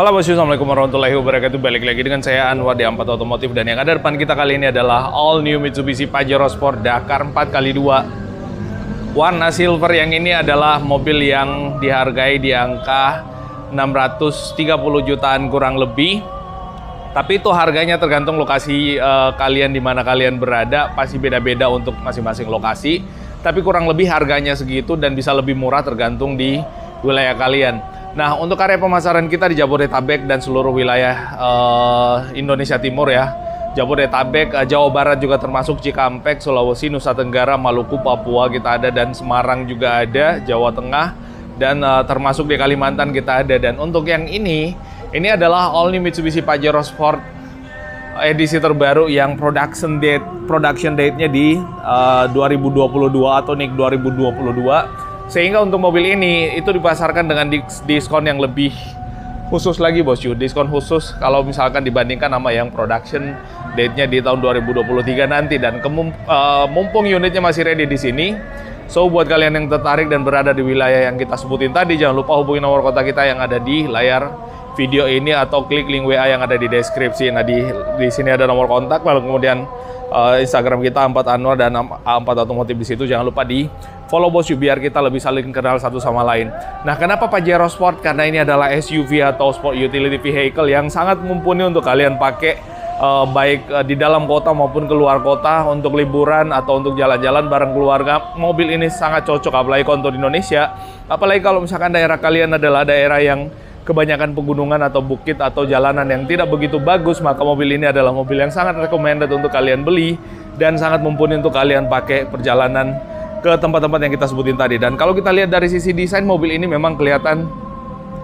Halo bosku, assalamualaikum warahmatullahi wabarakatuh. Balik lagi dengan saya Anwar di Ampat Otomotif, dan yang ada depan kita kali ini adalah all new Mitsubishi Pajero Sport Dakar 4x2 warna silver. Yang ini adalah mobil yang dihargai di angka 630 jutaan kurang lebih. Tapi itu harganya tergantung lokasi kalian, di mana kalian berada, pasti beda-beda untuk masing-masing lokasi. Tapi kurang lebih harganya segitu dan bisa lebih murah tergantung di wilayah kalian. Nah, untuk area pemasaran kita di Jabodetabek dan seluruh wilayah Indonesia Timur ya. Jabodetabek, Jawa Barat juga termasuk Cikampek, Sulawesi, Nusa Tenggara, Maluku, Papua kita ada, dan Semarang juga ada, Jawa Tengah, dan termasuk di Kalimantan kita ada. Dan untuk yang ini adalah all new Mitsubishi Pajero Sport edisi terbaru yang production date-nya di 2022 atau NIK 2022. Sehingga untuk mobil ini itu dipasarkan dengan diskon yang lebih khusus lagi bosku. Diskon khusus kalau misalkan dibandingkan sama yang production date-nya di tahun 2023 nanti. Dan mumpung unitnya masih ready di sini, so buat kalian yang tertarik dan berada di wilayah yang kita sebutin tadi, jangan lupa hubungi nomor kontak kita yang ada di layar video ini atau klik link WA yang ada di deskripsi. Nah, di sini ada nomor kontak, lalu kemudian Instagram kita Ampat Anwar dan Ampat Otomotif di situ. Jangan lupa di follow bosku biar kita lebih saling kenal satu sama lain. Nah, kenapa Pajero Sport? Karena ini adalah SUV atau sport utility vehicle yang sangat mumpuni untuk kalian pakai baik di dalam kota maupun keluar kota, untuk liburan atau untuk jalan-jalan bareng keluarga. Mobil ini sangat cocok apalagi untuk Indonesia. Apalagi kalau misalkan daerah kalian adalah daerah yang kebanyakan pegunungan atau bukit atau jalanan yang tidak begitu bagus, maka mobil ini adalah mobil yang sangat recommended untuk kalian beli dan sangat mumpuni untuk kalian pakai perjalanan ke tempat-tempat yang kita sebutin tadi. Dan kalau kita lihat dari sisi desain, mobil ini memang kelihatan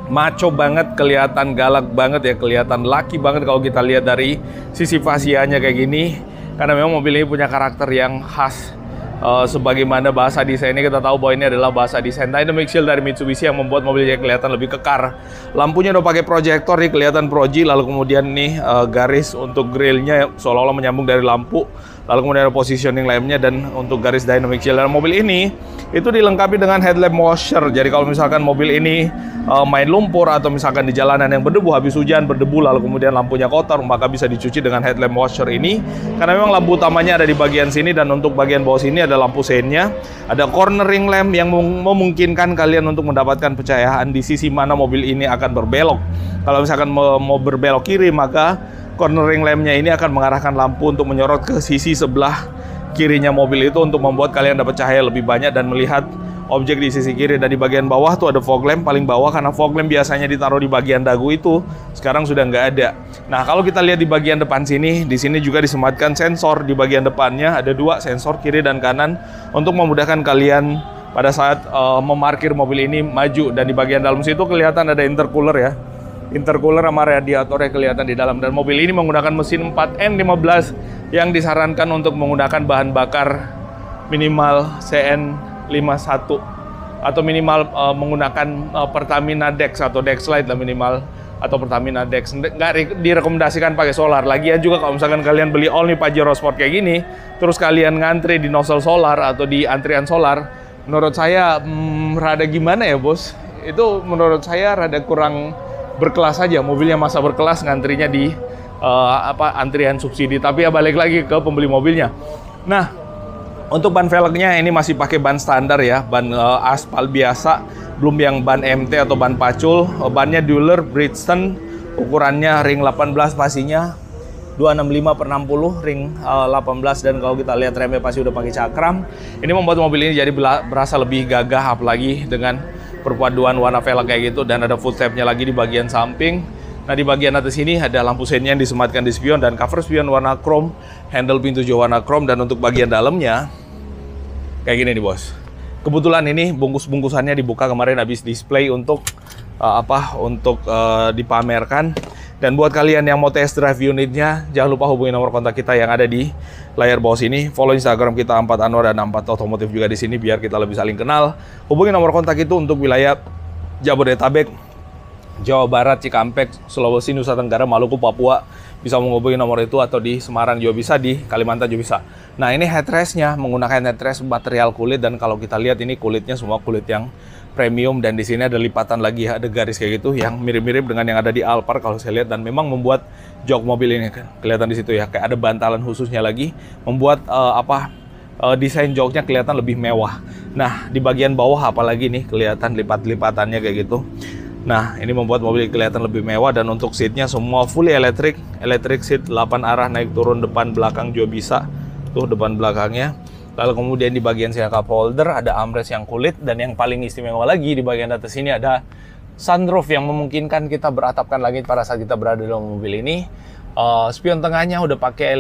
maco banget, kelihatan galak banget ya, kelihatan laki banget kalau kita lihat dari sisi fasianya kayak gini. Karena memang mobil ini punya karakter yang khas. Sebagaimana bahasa desainnya, kita tahu bahwa ini adalah bahasa desain Dynamic Shield dari Mitsubishi yang membuat mobilnya kelihatan lebih kekar. Lampunya udah pakai proyektor nih, kelihatan proji. Lalu kemudian nih garis untuk grillnya seolah-olah menyambung dari lampu. Lalu kemudian ada positioning lampnya dan untuk garis Dynamic Shield. Dan mobil ini itu dilengkapi dengan headlamp washer. Jadi kalau misalkan mobil ini main lumpur atau misalkan di jalanan yang berdebu, habis hujan berdebu, lalu kemudian lampunya kotor, maka bisa dicuci dengan headlamp washer ini. Karena memang lampu utamanya ada di bagian sini, dan untuk bagian bawah sini ada lampu seinnya. Ada cornering lamp yang memungkinkan kalian untuk mendapatkan pencahayaan di sisi mana mobil ini akan berbelok. Kalau misalkan mau berbelok kiri, maka cornering lampnya ini akan mengarahkan lampu untuk menyorot ke sisi sebelah kirinya mobil itu, untuk membuat kalian dapat cahaya lebih banyak dan melihat objek di sisi kiri. Dan di bagian bawah tuh ada fog lamp paling bawah, karena fog lamp biasanya ditaruh di bagian dagu itu, sekarang sudah nggak ada. Nah, kalau kita lihat di bagian depan sini, di sini juga disematkan sensor di bagian depannya, ada dua sensor kiri dan kanan untuk memudahkan kalian pada saat memarkir mobil ini maju. Dan di bagian dalam situ kelihatan ada intercooler ya. Intercooler sama radiatornya kelihatan di dalam. Dan mobil ini menggunakan mesin 4N15 yang disarankan untuk menggunakan bahan bakar minimal CN51 atau minimal menggunakan Pertamina Dex atau Dexlite lah minimal, atau Pertamina Dex. Nggak direkomendasikan pakai solar. Lagian juga kalau misalkan kalian beli all new Pajero Sport kayak gini, terus kalian ngantri di nozzle solar atau di antrian solar, menurut saya rada gimana ya bos? Itu menurut saya rada kurang berkelas aja. Mobilnya masa berkelas ngantrinya di antrian subsidi. Tapi ya balik lagi ke pembeli mobilnya. Nah, untuk ban velgnya ini masih pakai ban standar ya, ban aspal biasa, belum yang ban MT atau ban pacul. Bannya Dueler Bridgestone, ukurannya ring 18, pastinya 265/60 ring 18. Dan kalau kita lihat remnya pasti udah pakai cakram. Ini membuat mobil ini jadi berasa lebih gagah, apalagi dengan perpaduan warna velg kayak gitu. Dan ada footstepnya lagi di bagian samping. Nah, di bagian atas ini ada lampu seinnya yang disematkan di spion dan cover spion warna chrome, handle pintu juga warna chrome. Dan untuk bagian dalamnya kayak gini nih bos. Kebetulan ini bungkus-bungkusannya dibuka kemarin habis display untuk dipamerkan. Dan buat kalian yang mau test drive unitnya, jangan lupa hubungi nomor kontak kita yang ada di layar bawah sini. Follow Instagram kita Ampat Anwar dan Ampat Otomotif juga di sini biar kita lebih saling kenal. Hubungi nomor kontak itu untuk wilayah Jabodetabek, Jawa Barat, Cikampek, Sulawesi, Nusa Tenggara, Maluku, Papua. Bisa menghubungi nomor itu, atau di Semarang juga bisa, di Kalimantan juga bisa. Nah, ini headrestnya menggunakan headrest material kulit, dan kalau kita lihat ini kulitnya semua kulit yang premium, dan di sini ada lipatan lagi, ada garis kayak gitu yang mirip-mirip dengan yang ada di Alphard kalau saya lihat, dan memang membuat jok mobil ini kelihatan di situ ya, kayak ada bantalan khususnya lagi, membuat desain joknya kelihatan lebih mewah. Nah, di bagian bawah apalagi nih kelihatan lipat-lipatannya kayak gitu. Nah, ini membuat mobil kelihatan lebih mewah, dan untuk seatnya semua fully electric seat 8 arah, naik turun depan belakang juga bisa. Tuh depan belakangnya. Lalu kemudian di bagian sini cup holder, ada armrest yang kulit, dan yang paling istimewa lagi di bagian atas ini ada sunroof yang memungkinkan kita beratapkan langit pada saat kita berada dalam mobil ini. Spion tengahnya udah pakai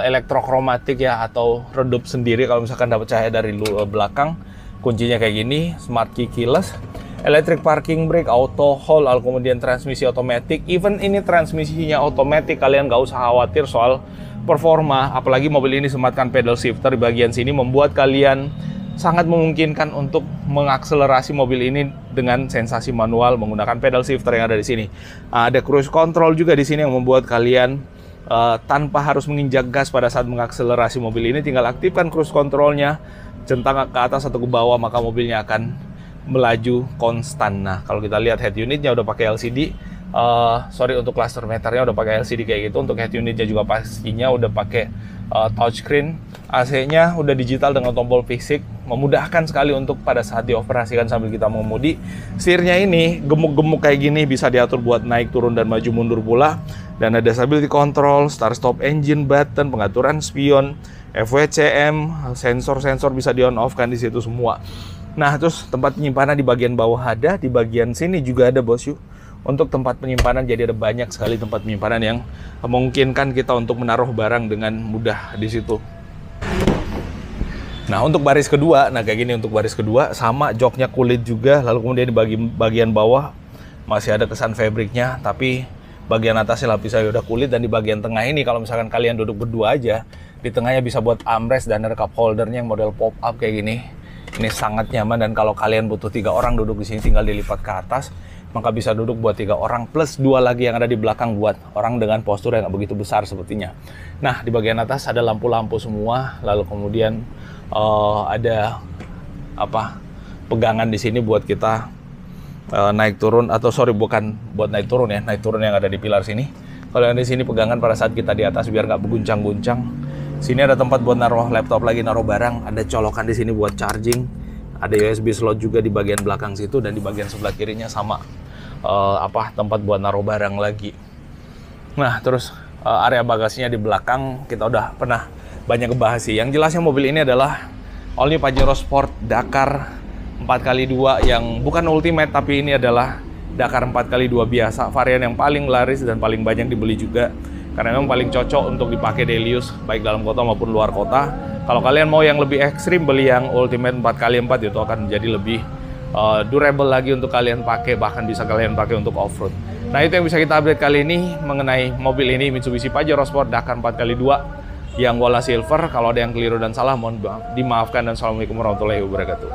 elektrokromatik ya, atau redup sendiri kalau misalkan dapat cahaya dari belakang. Kuncinya kayak gini, smart key keyless, electric parking brake, auto hold, lalu kemudian transmisi otomatis. Even ini transmisinya otomatis, kalian nggak usah khawatir soal performa, apalagi mobil ini sematkan pedal shifter di bagian sini, membuat kalian sangat memungkinkan untuk mengakselerasi mobil ini dengan sensasi manual menggunakan pedal shifter yang ada di sini. Ada cruise control juga di sini yang membuat kalian tanpa harus menginjak gas pada saat mengakselerasi mobil ini, tinggal aktifkan cruise controlnya, centang ke atas atau ke bawah, maka mobilnya akan melaju konstan. Nah, kalau kita lihat head unitnya udah pakai LCD. Untuk cluster meternya udah pakai LCD kayak gitu. Untuk head unitnya juga pastinya udah pakai touchscreen. AC-nya udah digital dengan tombol fisik, memudahkan sekali untuk pada saat dioperasikan sambil kita mengemudi. Setirnya ini gemuk-gemuk kayak gini, bisa diatur buat naik turun dan maju mundur pula. Dan ada stability control, start stop engine button, pengaturan spion, FWCM, sensor-sensor bisa di on off kan di situ semua. Nah, terus tempat penyimpanan di bagian bawah ada, di bagian sini juga ada bos yuk. Untuk tempat penyimpanan, jadi ada banyak sekali tempat penyimpanan yang memungkinkan kita untuk menaruh barang dengan mudah di situ. Nah, untuk baris kedua, nah kayak gini untuk baris kedua, sama joknya kulit juga, lalu kemudian di bagian bawah masih ada kesan fabriknya, tapi bagian atasnya lapisnya udah kulit, dan di bagian tengah ini kalau misalkan kalian duduk berdua aja, di tengahnya bisa buat armrest dan ada cup holdernya yang model pop up kayak gini. Ini sangat nyaman, dan kalau kalian butuh 3 orang duduk di sini tinggal dilipat ke atas, maka bisa duduk buat 3 orang plus 2 lagi yang ada di belakang buat orang dengan postur yang nggak begitu besar sepertinya. Nah, di bagian atas ada lampu-lampu semua, lalu kemudian ada pegangan di sini buat kita naik turun, atau bukan buat naik turun ya, naik turun yang ada di pilar sini. Kalau yang di sini pegangan pada saat kita di atas biar nggak berguncang-guncang. Sini ada tempat buat naruh laptop lagi, naruh barang, ada colokan di sini buat charging. Ada USB slot juga di bagian belakang situ, dan di bagian sebelah kirinya sama tempat buat naruh barang lagi. Nah, terus area bagasinya di belakang kita udah pernah banyak ngebahas sih. Yang jelasnya mobil ini adalah all new Pajero Sport Dakar 4x2 yang bukan ultimate, tapi ini adalah Dakar 4x2 biasa, varian yang paling laris dan paling banyak dibeli juga, karena memang paling cocok untuk dipakai daily use baik dalam kota maupun luar kota. Kalau kalian mau yang lebih ekstrim, beli yang ultimate 4x4, itu akan menjadi lebih durable lagi untuk kalian pakai, bahkan bisa kalian pakai untuk off-road. Nah, itu yang bisa kita update kali ini mengenai mobil ini, Mitsubishi Pajero Sport Dakar 4x2 yang warna silver. Kalau ada yang keliru dan salah, mohon dimaafkan, dan assalamualaikum warahmatullahi wabarakatuh.